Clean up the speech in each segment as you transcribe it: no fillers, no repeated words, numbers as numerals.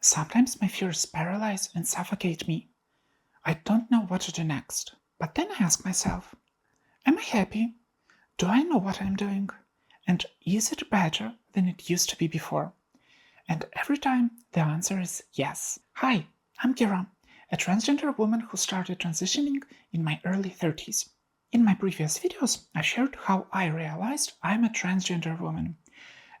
Sometimes my fears paralyze and suffocate me. I don't know what to do next. But then I ask myself, am I happy? Do I know what I'm doing? And is it better than it used to be before? And every time the answer is yes. Hi, I'm Kira, a transgender woman who started transitioning in my early 30s. In my previous videos, I've shared how I realized I'm a transgender woman.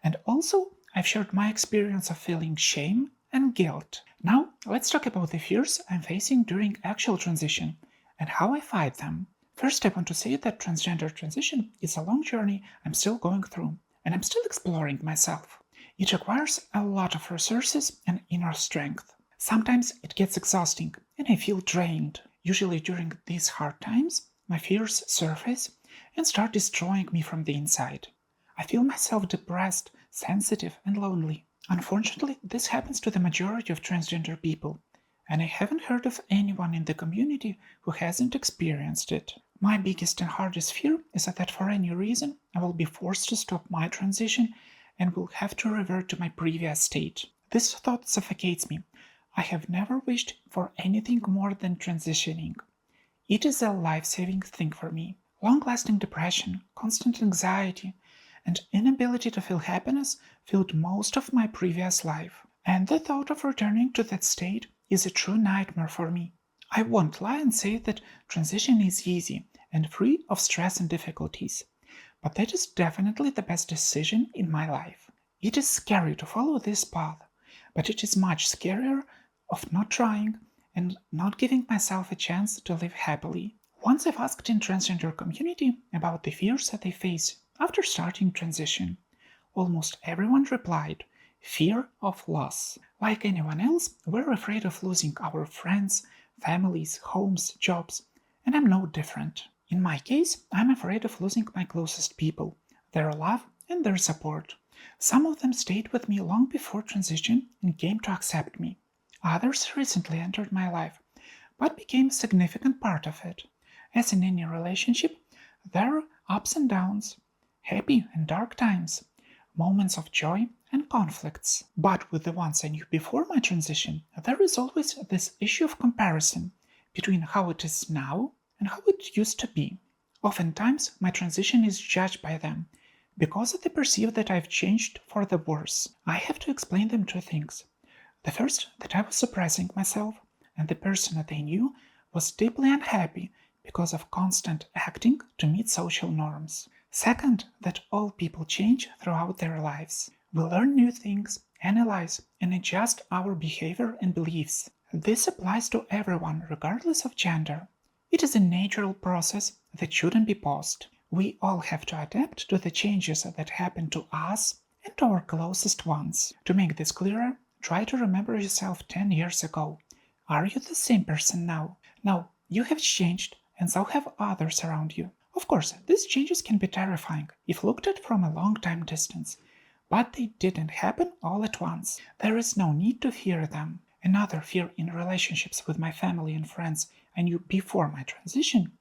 And also, I've shared my experience of feeling shame and guilt. Now, let's talk about the fears I'm facing during actual transition and how I fight them. First, I want to say that transgender transition is a long journey I'm still going through, and I'm still exploring myself. It requires a lot of resources and inner strength. Sometimes it gets exhausting, and I feel drained. Usually during these hard times, my fears surface and start destroying me from the inside. I feel myself depressed, sensitive, and lonely. Unfortunately, this happens to the majority of transgender people, and I haven't heard of anyone in the community who hasn't experienced it. My biggest and hardest fear is that for any reason I will be forced to stop my transition and will have to revert to my previous state. This thought suffocates me. I have never wished for anything more than transitioning. It is a life-saving thing for me. Long-lasting depression, constant anxiety, and inability to feel happiness filled most of my previous life. And the thought of returning to that state is a true nightmare for me. I won't lie and say that transition is easy and free of stress and difficulties, but that is definitely the best decision in my life. It is scary to follow this path, but it is much scarier of not trying and not giving myself a chance to live happily. Once I've asked in transgender community about the fears that they face after starting transition. Almost everyone replied, fear of loss. Like anyone else, we're afraid of losing our friends, families, homes, jobs, and I'm no different. In my case, I'm afraid of losing my closest people, their love and their support. Some of them stayed with me long before transition and came to accept me. Others recently entered my life, but became a significant part of it. As in any relationship, there are ups and downs, happy and dark times, moments of joy and conflicts. But with the ones I knew before my transition, there is always this issue of comparison between how it is now and how it used to be. Oftentimes, my transition is judged by them because they perceive that I've changed for the worse. I have to explain them two things. The first, that I was suppressing myself, and the person that they knew was deeply unhappy because of constant acting to meet social norms. Second, that all people change throughout their lives. We learn new things, analyze, and adjust our behavior and beliefs. This applies to everyone, regardless of gender. It is a natural process that shouldn't be paused. We all have to adapt to the changes that happen to us and to our closest ones. To make this clearer, try to remember yourself 10 years ago. Are you the same person now? No, you have changed, and so have others around you. Of course, these changes can be terrifying if looked at from a long time distance, but they didn't happen all at once. There is no need to fear them. Another fear in relationships with my family and friends I knew before my transition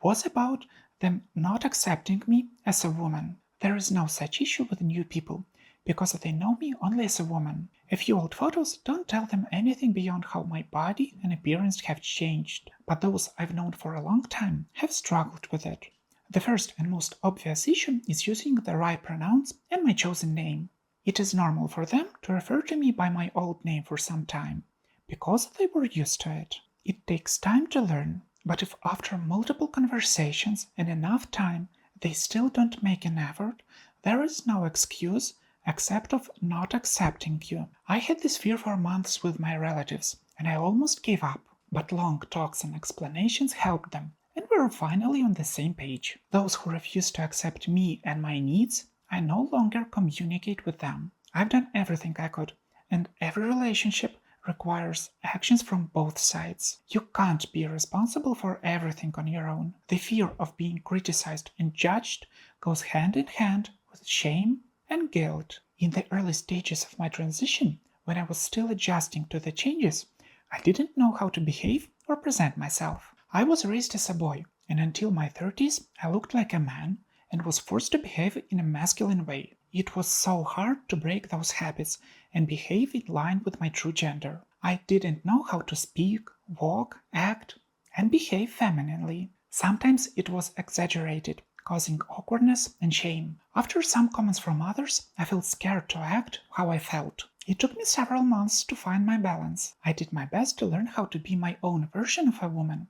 was about them not accepting me as a woman. There is no such issue with new people, because they know me only as a woman. A few old photos don't tell them anything beyond how my body and appearance have changed, but those I've known for a long time have struggled with it. The first and most obvious issue is using the right pronouns and my chosen name. It is normal for them to refer to me by my old name for some time, because they were used to it. It takes time to learn, but if after multiple conversations and enough time they still don't make an effort, there is no excuse except of not accepting you. I had this fear for months with my relatives, and I almost gave up, but long talks and explanations helped them, and we were finally on the same page. Those who refuse to accept me and my needs, I no longer communicate with them. I've done everything I could, and every relationship requires actions from both sides. You can't be responsible for everything on your own. The fear of being criticized and judged goes hand in hand with shame and guilt. In the early stages of my transition, when I was still adjusting to the changes, I didn't know how to behave or present myself. I was raised as a boy, and until my 30s I looked like a man and was forced to behave in a masculine way. It was so hard to break those habits and behave in line with my true gender. I didn't know how to speak, walk, act, and behave femininely. Sometimes it was exaggerated, causing awkwardness and shame. After some comments from others, I felt scared to act how I felt. It took me several months to find my balance. I did my best to learn how to be my own version of a woman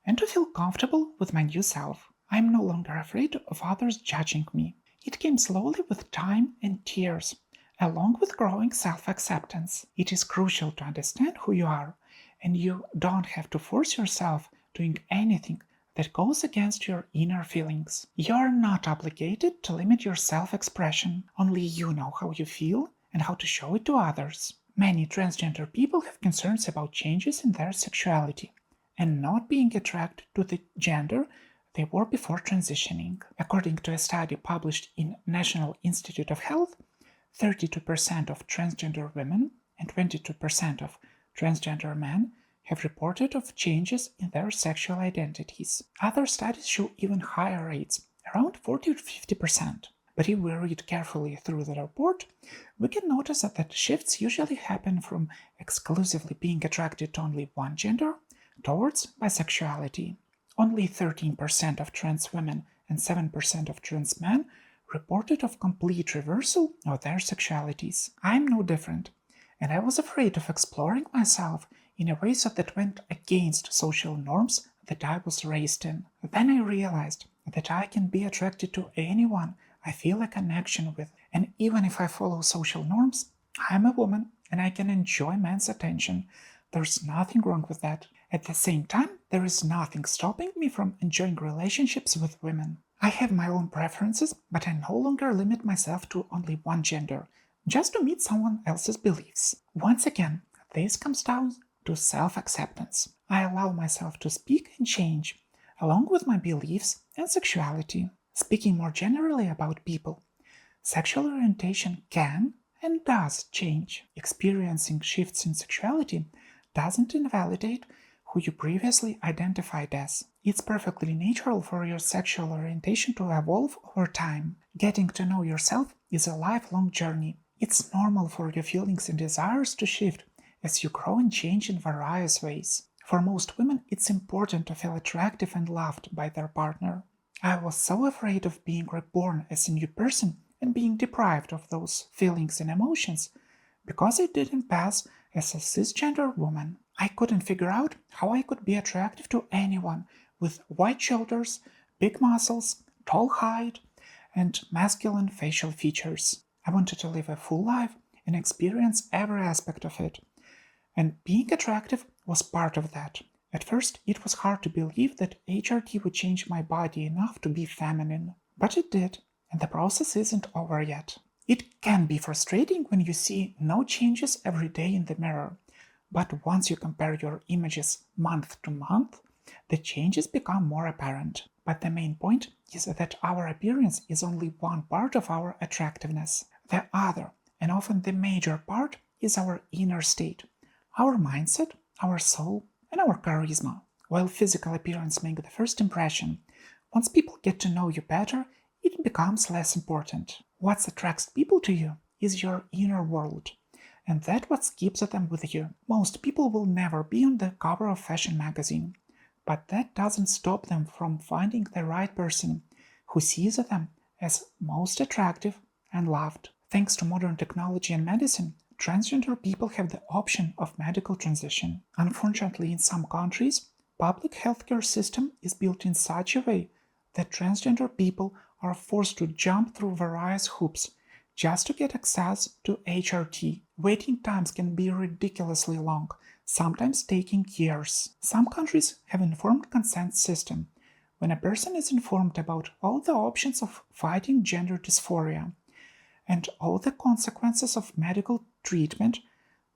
and to feel comfortable with my new self. I am no longer afraid of others judging me. It came slowly with time and tears, along with growing self-acceptance. It is crucial to understand who you are, and you don't have to force yourself doing anything that goes against your inner feelings. You are not obligated to limit your self-expression. Only you know how you feel and how to show it to others. Many transgender people have concerns about changes in their sexuality and not being attracted to the gender they were before transitioning. According to a study published in National Institute of Health, 32% of transgender women and 22% of transgender men have reported of changes in their sexual identities. Other studies show even higher rates, around 40 to 50%. But if we read carefully through the report, we can notice that shifts usually happen from exclusively being attracted to only one gender towards bisexuality. Only 13% of trans women and 7% of trans men reported of complete reversal of their sexualities. I am no different, and I was afraid of exploring myself in a way that went against social norms that I was raised in. Then I realized that I can be attracted to anyone I feel a connection with, and even if I follow social norms, I am a woman and I can enjoy men's attention. There's nothing wrong with that. At the same time, there is nothing stopping me from enjoying relationships with women. I have my own preferences, but I no longer limit myself to only one gender, just to meet someone else's beliefs. Once again, this comes down to self-acceptance. I allow myself to speak and change, along with my beliefs and sexuality. Speaking more generally about people, sexual orientation can and does change. Experiencing shifts in sexuality doesn't invalidate who you previously identified as. It's perfectly natural for your sexual orientation to evolve over time. Getting to know yourself is a lifelong journey. It's normal for your feelings and desires to shift as you grow and change in various ways. For most women, it's important to feel attractive and loved by their partner. I was so afraid of being reborn as a new person and being deprived of those feelings and emotions because I didn't pass as a cisgender woman. I couldn't figure out how I could be attractive to anyone with wide shoulders, big muscles, tall height, and masculine facial features. I wanted to live a full life and experience every aspect of it. And being attractive was part of that. At first, it was hard to believe that HRT would change my body enough to be feminine. But it did, and the process isn't over yet. It can be frustrating when you see no changes every day in the mirror. But once you compare your images month to month, the changes become more apparent. But the main point is that our appearance is only one part of our attractiveness. The other, and often the major part, is our inner state, our mindset, our soul, and our charisma. While physical appearance makes the first impression, once people get to know you better, it becomes less important. What attracts people to you is your inner world, and that's what keeps them with you. Most people will never be on the cover of a fashion magazine, but that doesn't stop them from finding the right person who sees them as most attractive and loved. Thanks to modern technology and medicine, transgender people have the option of medical transition. Unfortunately, in some countries, public healthcare system is built in such a way that transgender people are forced to jump through various hoops just to get access to HRT. Waiting times can be ridiculously long, sometimes taking years. Some countries have informed consent system. When a person is informed about all the options of fighting gender dysphoria and all the consequences of medical treatment,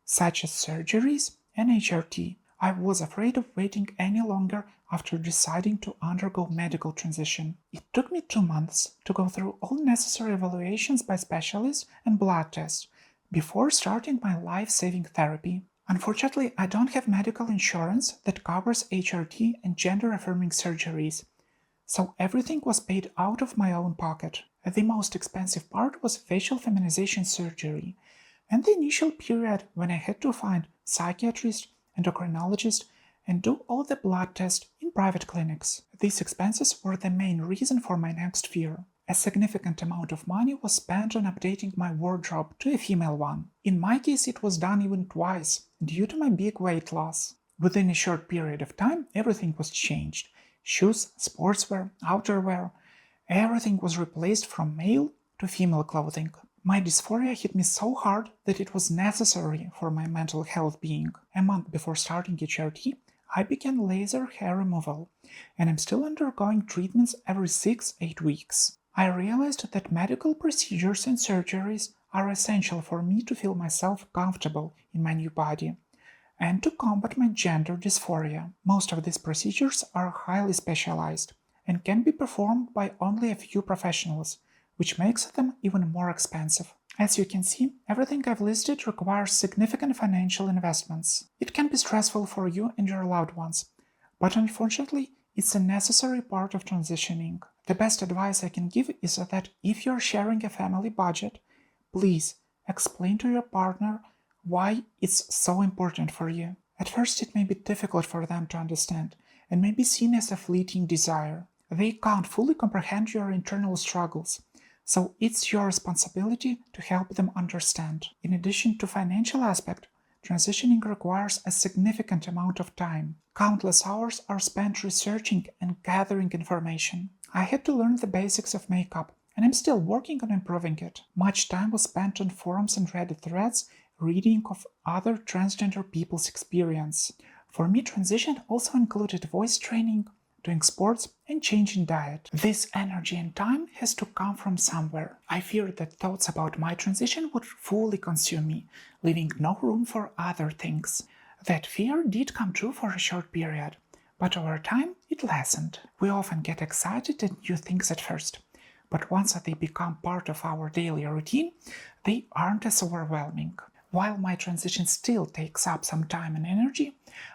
such as surgeries and HRT, I was afraid of waiting any longer after deciding to undergo medical transition. It took me 2 months to go through all necessary evaluations by specialists and blood tests before starting my life-saving therapy. Unfortunately, I don't have medical insurance that covers HRT and gender-affirming surgeries, so everything was paid out of my own pocket. The most expensive part was facial feminization surgery, and the initial period when I had to find psychiatrist, endocrinologist, and do all the blood tests in private clinics. These expenses were the main reason for my next fear. A significant amount of money was spent on updating my wardrobe to a female one. In my case, it was done even twice, due to my big weight loss. Within a short period of time, everything was changed. Shoes, sportswear, outerwear, everything was replaced from male to female clothing. My dysphoria hit me so hard that it was necessary for my mental health being. A month before starting HRT, I began laser hair removal, and I'm still undergoing treatments every 6-8 weeks. I realized that medical procedures and surgeries are essential for me to feel myself comfortable in my new body and to combat my gender dysphoria. Most of these procedures are highly specialized and can be performed by only a few professionals, which makes them even more expensive. As you can see, everything I've listed requires significant financial investments. It can be stressful for you and your loved ones, but unfortunately, it's a necessary part of transitioning. The best advice I can give is that if you're sharing a family budget, please explain to your partner why it's so important for you. At first, it may be difficult for them to understand and may be seen as a fleeting desire. They can't fully comprehend your internal struggles, so it's your responsibility to help them understand. In addition to financial aspect, transitioning requires a significant amount of time. Countless hours are spent researching and gathering information. I had to learn the basics of makeup, and I'm still working on improving it. Much time was spent on forums and Reddit threads, reading of other transgender people's experience. For me, transition also included voice training, doing sports, and changing diet. This energy and time has to come from somewhere. I feared that thoughts about my transition would fully consume me, leaving no room for other things. That fear did come true for a short period, but over time it lessened. We often get excited at new things at first, but once they become part of our daily routine, they aren't as overwhelming. While my transition still takes up some time and energy,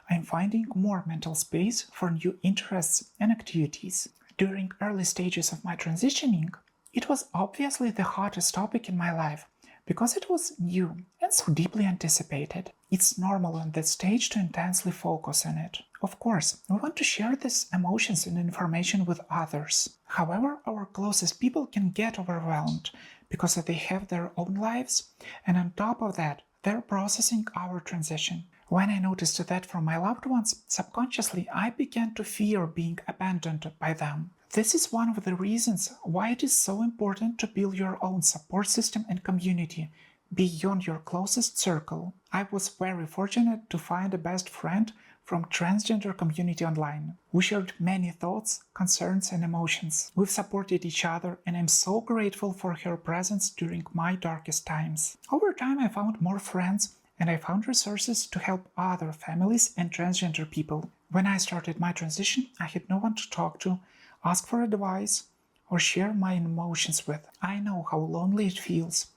I'm finding more mental space for new interests and activities. During early stages of my transitioning, it was obviously the hottest topic in my life, because it was new and so deeply anticipated. It's normal on that stage to intensely focus on it. Of course, we want to share these emotions and information with others. However, our closest people can get overwhelmed because they have their own lives, and on top of that, they're processing our transition. When I noticed that from my loved ones, subconsciously I began to fear being abandoned by them. This is one of the reasons why it is so important to build your own support system and community beyond your closest circle. I was very fortunate to find a best friend from transgender community online. We shared many thoughts, concerns, and emotions. We've supported each other, and I'm so grateful for her presence during my darkest times. Over time, I found more friends, and I found resources to help other families and transgender people. When I started my transition, I had no one to talk to, ask for advice, or share my emotions with. I know how lonely it feels.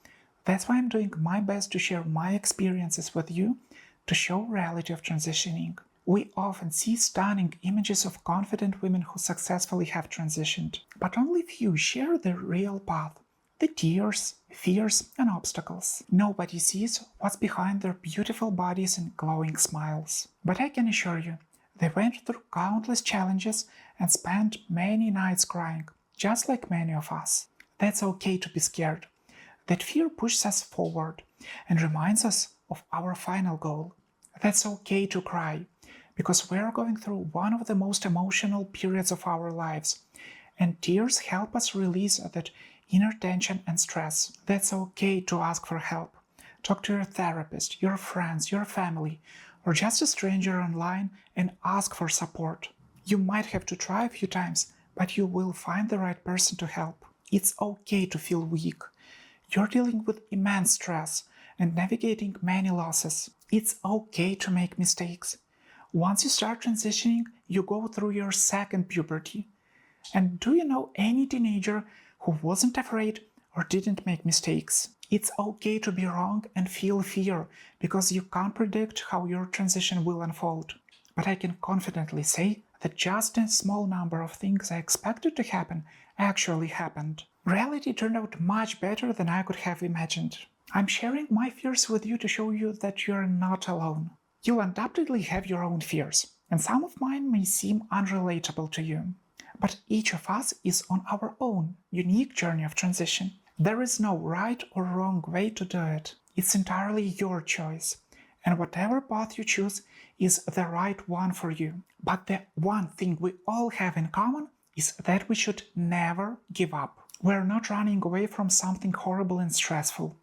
That's why I'm doing my best to share my experiences with you, to show reality of transitioning. We often see stunning images of confident women who successfully have transitioned, but only few share the real path, the tears, fears, and obstacles. Nobody sees what's behind their beautiful bodies and glowing smiles. But I can assure you, they went through countless challenges and spent many nights crying, just like many of us. That's okay to be scared. That fear pushes us forward and reminds us of our final goal. That's okay to cry, because we're going through one of the most emotional periods of our lives, and tears help us release that inner tension and stress. That's okay to ask for help. Talk to your therapist, your friends, your family, or just a stranger online and ask for support. You might have to try a few times, but you will find the right person to help. It's okay to feel weak. You're dealing with immense stress and navigating many losses. It's okay to make mistakes. Once you start transitioning, you go through your second puberty. And do you know any teenager who wasn't afraid or didn't make mistakes? It's okay to be wrong and feel fear, because you can't predict how your transition will unfold. But I can confidently say that just a small number of things I expected to happen actually happened. Reality turned out much better than I could have imagined. I'm sharing my fears with you to show you that you're not alone. You'll undoubtedly have your own fears, and some of mine may seem unrelatable to you. But each of us is on our own unique journey of transition. There is no right or wrong way to do it. It's entirely your choice. And whatever path you choose is the right one for you. But the one thing we all have in common is that we should never give up. We're not running away from something horrible and stressful.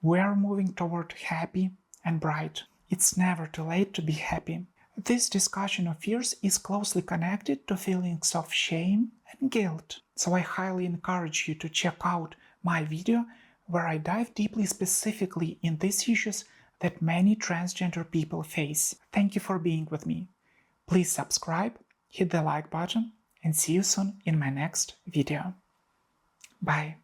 We're moving toward happy and bright. It's never too late to be happy. This discussion of fears is closely connected to feelings of shame and guilt. So I highly encourage you to check out my video where I dive deeply specifically in these issues that many transgender people face. Thank you for being with me. Please subscribe, hit the like button, and see you soon in my next video. Bye.